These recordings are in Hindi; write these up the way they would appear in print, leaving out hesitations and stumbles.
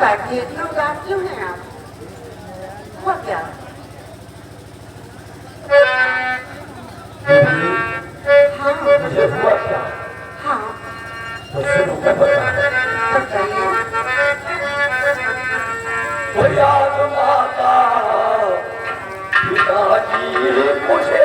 बैठिए, इतना उदास क्यों हैं आप? हुआ क्या? हाँ मुझे हुआ क्या? हाँ तो सुनो मैं बताऊं। बताइए। तो याद माता पिताजी मुझे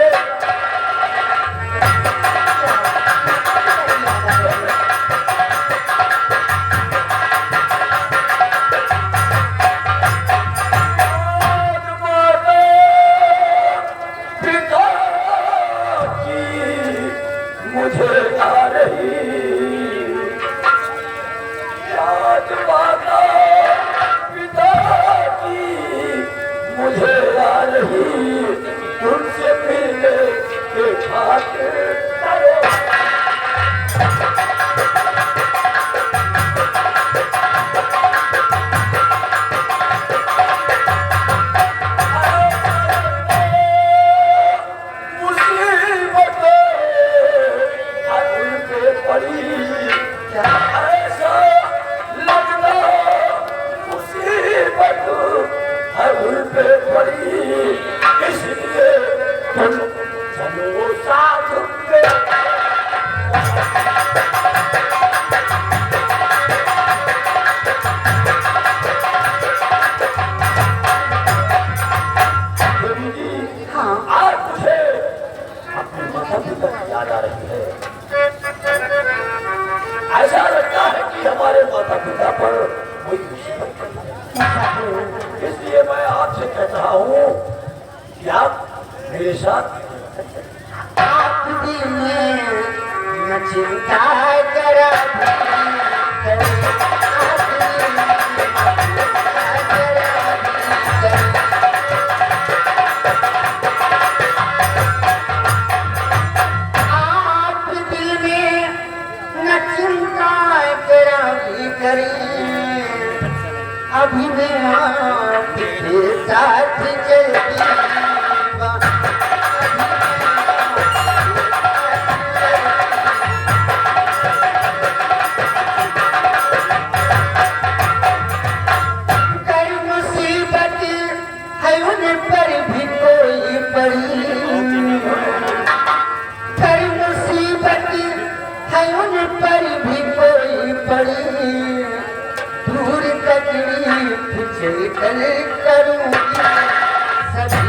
मुझे आ रही याद माता पिताजी मुझे आ रही तुमसे मिलने के खातिर याद आ रही है। ऐसा लगता है कि हमारे माता पिता पर कोई मुसीबत पड़ी है, इसलिए मैं आपसे कह रहा हूँ कि आप मेरे साथ आप दिल में न चिंता करा अभी मैं आपके साथ चलती कई मुसीबत है उन पर भी कोई पड़ी कई मुसीबत है उन पर भी कोई पड़ी दूर तकलीफ चल करूंगी सभी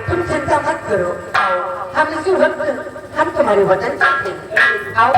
तुम चिंता मत करो हम इसी वक्त हम तुम्हारे वतन चाहते हैं आओ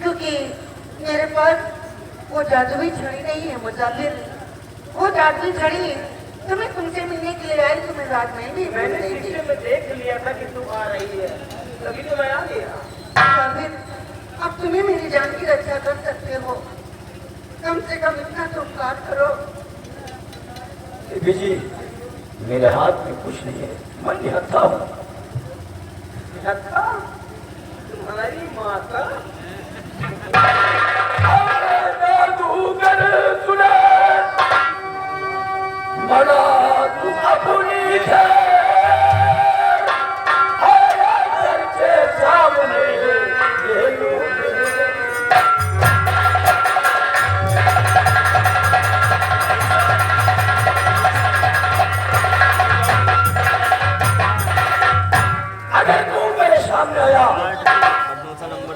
क्योंकि मेरे पास वो जादुई छड़ी नहीं है मुसाफिर वो जादुई छड़ी तो मैं तुमसे मिलने के लिए आई तुम्हें रात में भी मैंने शीशे में देख लिया था कि तुम आ रही है तभी तो मैं आ गया मुसाफिर अब तुम्हें मेरी जान की रक्षा कर सकते हो कम से कम इतना तो उपकार करो जी मेरे हाथ में कुछ नहीं है मैं निहत्था हूँ तुम्हारी माता बड़ा तू अपनी है सामने ये लोग अगर तू मेरे सामने आया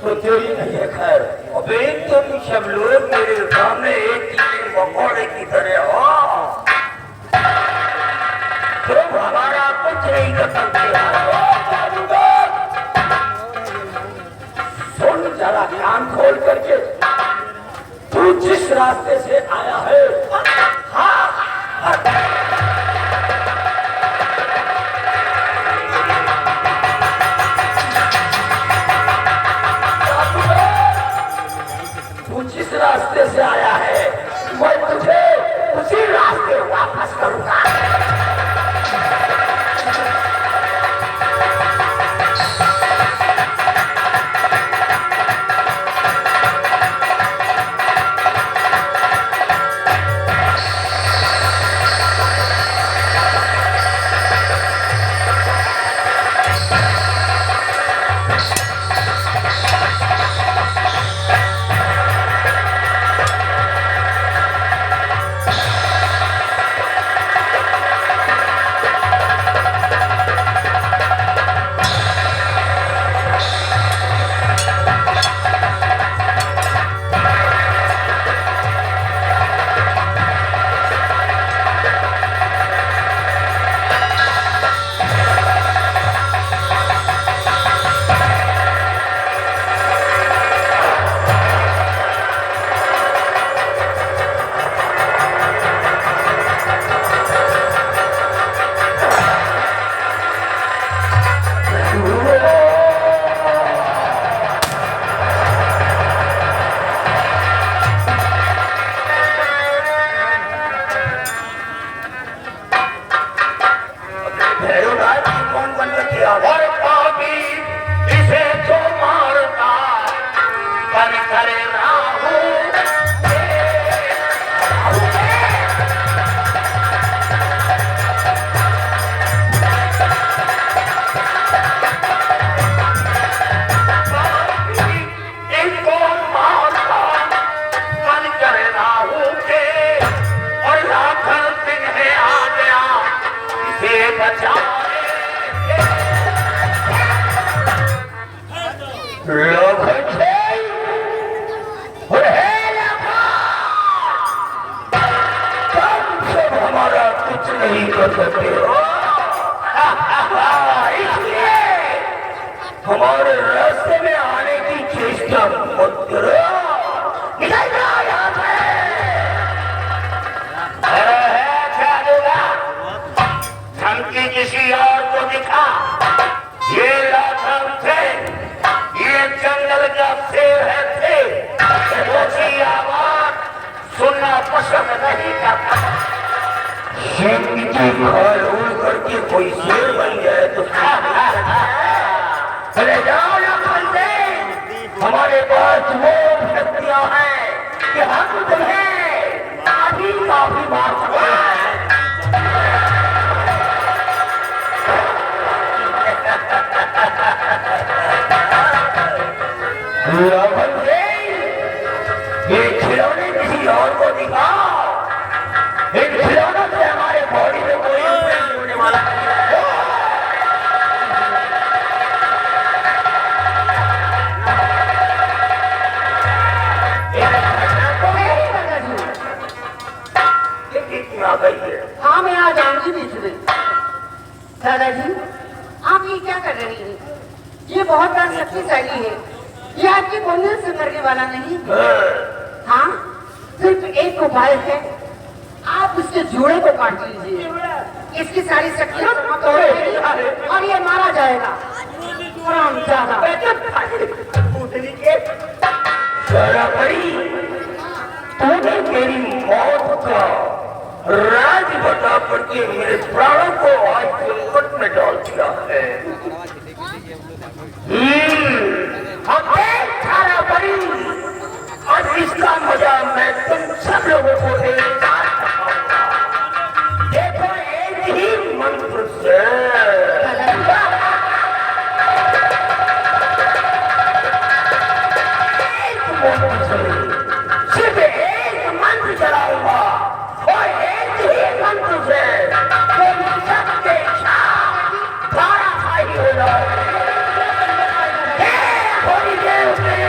तो तेरी नहीं है खैर अबे तुम सब लोग मेरे सामने एक मकोड़े की तरह हो नहीं कर सकते। जादूगर, सुन जरा कान खोल करके, तू जिस रास्ते से आया है, तू जिस रास्ते से आया है, मैं तुझे उसी रास्ते वापस करूंगा। नहीं कर सकते हो, इसलिए हमारे रास्ते में आने की चेष्टा मत करो। निकल जाओ यहाँ से। है जादूगर, धमकी किसी और को दिखा। ये लाखन थे, ये जंगल का शेर है थे, ऊंची आवाज सुनना पसंद नहीं करता। शेर की खाल उड़ करके कोई शेर बन जाए तो चले जाओ लाखन से। हमारे पास वो शक्तियां हैं कि हम तुम्हें काफी मार सकते हैं। लाखन से ये खिलौने किसी और को दिखाओ। इन खिलौनों से हमारे बॉडी में कोई इन्फेक्शन होने वाला नहीं है। हाँ, मैं आ जाऊंगी बीच में। दादाजी, आप ये क्या कर रही हैं? ये बहुत बड़ा शक्तिशाली है, ये आपकी बोलने से मरने वाला नहीं है। हाँ, सिर्फ एक उपाय है, आप उसके जोड़े को काट लीजिए, इसकी सारी शक्तियां समाप्त हो जाएगी और ये मारा जाएगा। ज्यादा तूने मेरी मौत का राज बता करके मेरे प्राणों को आज संकट में डाल दिया है। सारा बड़ी और इसका मजा मैं तुम सब लोगों को एक साथ दिखाऊंगा। देखो एक ही मंत्र से, सिर्फ एक मंत्र चलाऊंगा और एक ही मंत्र से तुम सबके साथ धारा खाई हो जाओगे। थोड़ी देर में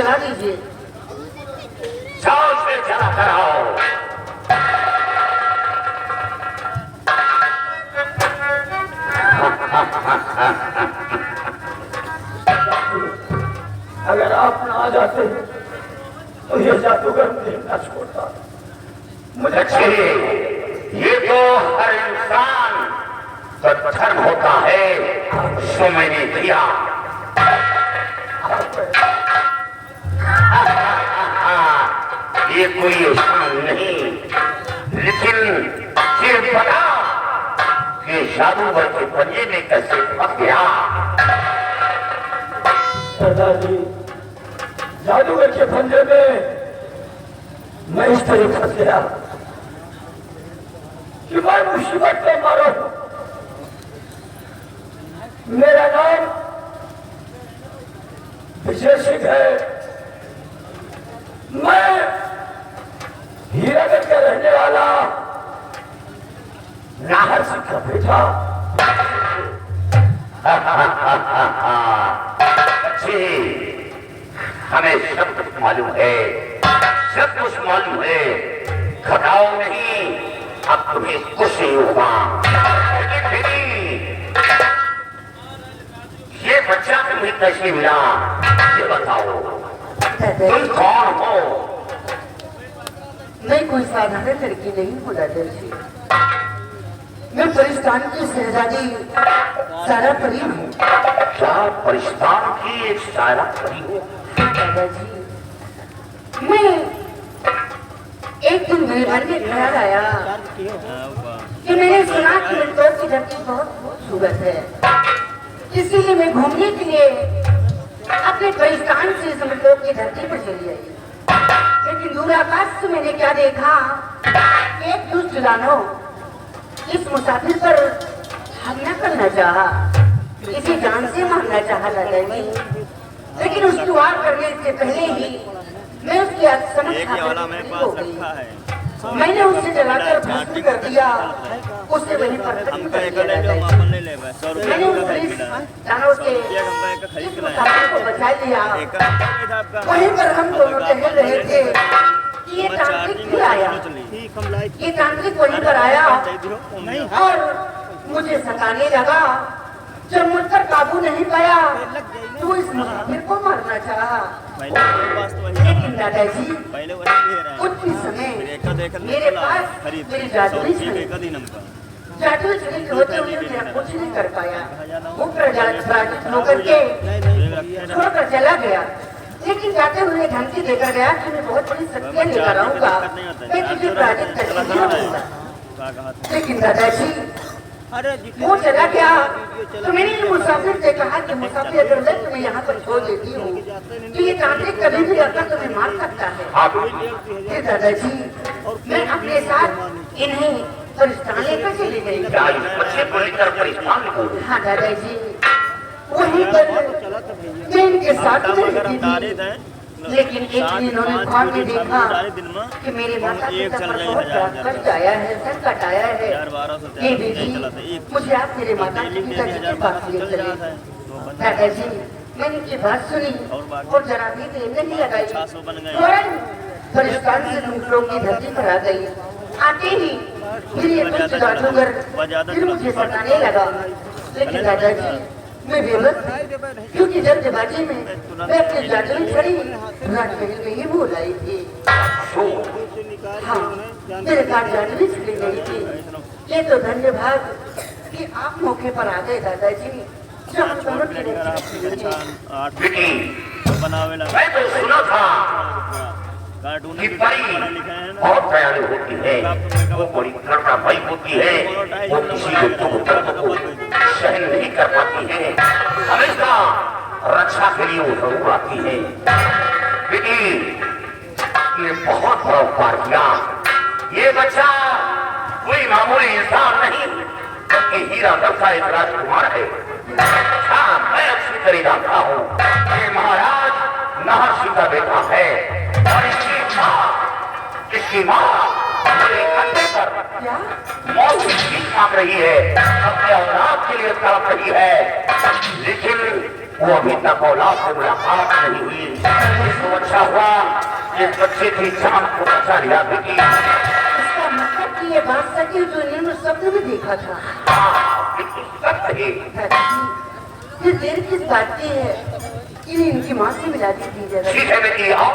जला दीजिए। जाओ से जला कर आओ। अगर आप ना आ जाते तो ये जादूगर मुझे न छोड़ता। मुझे अच्छे, ये तो हर इंसान का धर्म होता है, सो मैंने दिया। ये कोई एहसान नहीं, लेकिन ये बता कि जादूगर के पंजे में कैसे फंस गया। सरदार जी, जादूगर के पंजे में मैं इस तरह फंस गया कि मैं मुसीबत में मारो। मेरा नाम विजय सिंह है। मैं हीरागढ़ का रहने वाला नाहर सिंह का बेटा। अच्छे, हमें सब कुछ मालूम है, सब कुछ मालूम है। घटाओ नहीं, अब तुम्हें कुछ नहीं होगा। लेकिन फिर ये बच्चा तुम्हें कैसे मिला, ये बताओ। तुम कौन हो? मैं कोई साधारण लड़की नहीं हूँ दादाजी। मैं परिस्तान की शहजादी सारा परी हूँ। क्या परिस्तान की एक सारा परी हो? दादाजी, मैं एक दिन मेरे घर में ख्याल आया कि मैंने सुना कि मंदसौर की धरती बहुत खूबसूरत है, इसीलिए मैं घूमने के लिए अपने परिस्तान से मंदसौर की धरती पर चली आई। लेकिन दूर आकाश से मैंने क्या देखा, एक दुष्ट दानव इस मुसाफिर पर हमला करना चाहा, इसे जान से मारना चाहा दादाजी। लेकिन उसकी वार करने से पहले ही मैं उसकी समझ हो गई। मैंने उसे जलाकर भस्म कर दिया, उसे वहीं पर खत्म कर दिया दादाजी। मैंने उस पुलिस दानव से इस मुसाफिर को बचा लिया। वहीं पर हम दोनों टहल रहे थे कि ये तांत्रिक भी आया। ये तांत्रिक वहीं पर आया और मुझे सताने लगा। जब मुझ पर काबू नहीं पाया तो इस मुसाफिर को मारना चाहा। लेकिन दादाजी, उतनी समय मेरे पास मेरी जादुई छड़ी के होते हुए मेरा कुछ नहीं कर पाया। वो पराजित होकर के छोड़कर चला गया। लेकिन जाते हुए धमकी देकर गया कि मैं बहुत बड़ी शक्तियां लेकर आऊंगा, मैं तुझे पराजित करके ही रहूंगा। लेकिन दादाजी, वो चला गया तो मैंने ये मुसाफिर से कहा कि मुसाफिर अगर मैं तुम्हें यहाँ पर छोड़ देती हूँ तो ये तांत्रिक कभी भी आकर तुम्हें मार सकता है। फिर दादाजी, मैं अपने साथ इन्हें परिस्तान लेकर चली गई। हाँ दादाजी, वहीं पर मैं इनके साथ में रहती थी। लेकिन एक दिन इन्होंने ख्वाब में देखा कि मेरे माता पिता पर बहुत कष्ट आया है, संकट आया है। ये बेटी, मुझे आप मेरे माता पिता जी के पास ले चले। दादाजी, मैंने इनकी बात सुनी और जरा भी देर नहीं लगाई, फौरन परिस्तान से दूसरों की धरती पर आ गई। आते ही फिर ये दुष्ट जादूगर फिर मुझे सताने लगा। लेकिन दादाजी, मैं बेबस थी, क्योंकि जल्दबाजी में मैं अपनी जादुई छड़ी राजमहल में ही भूल आई थी। हाँ, मेरे पास जादुई छड़ी नहीं थी। ये तो धन्यवाद कि आप मौके पर आ गए दादाजी। जो हम दोनों की मैं तो सुना था कि परी बहुत दयालु होती है, वो बड़ी करुणामयी होती है, वो किसी के दुख दर्द को सहन नहीं कर पाती है, हमेशा रक्षा के लिए वो जरूर आती है। लेकिन ये बहुत बड़ा उपकार किया। ये बच्चा कोई मामूली इंसान नहीं, बल्कि हीरागढ़ का एक राजकुमार है। हाँ, मैं अच्छी तरह जानता हूँ, ये महाराज नाहर सिंह का बेटा है और इसकी माँ मेरे कंधे पर मौत की भीख मांग रही है, अपने औलाद के लिए तड़प रही है, लेकिन वो अभी तक औलाद से मुलाकात नहीं हुई। तो अच्छा हुआ इस बच्चे की जान को बचा लिया बेटी। इसका मतलब कि ये बात सच है जो इन्होंने स्वप्न में देखा था। हाँ, बिल्कुल सच है। दादाजी, ये देर किस बात की है? इन्हें इनकी माँ से मिला दीजिए जरा। ठीक है बेटी, आओ।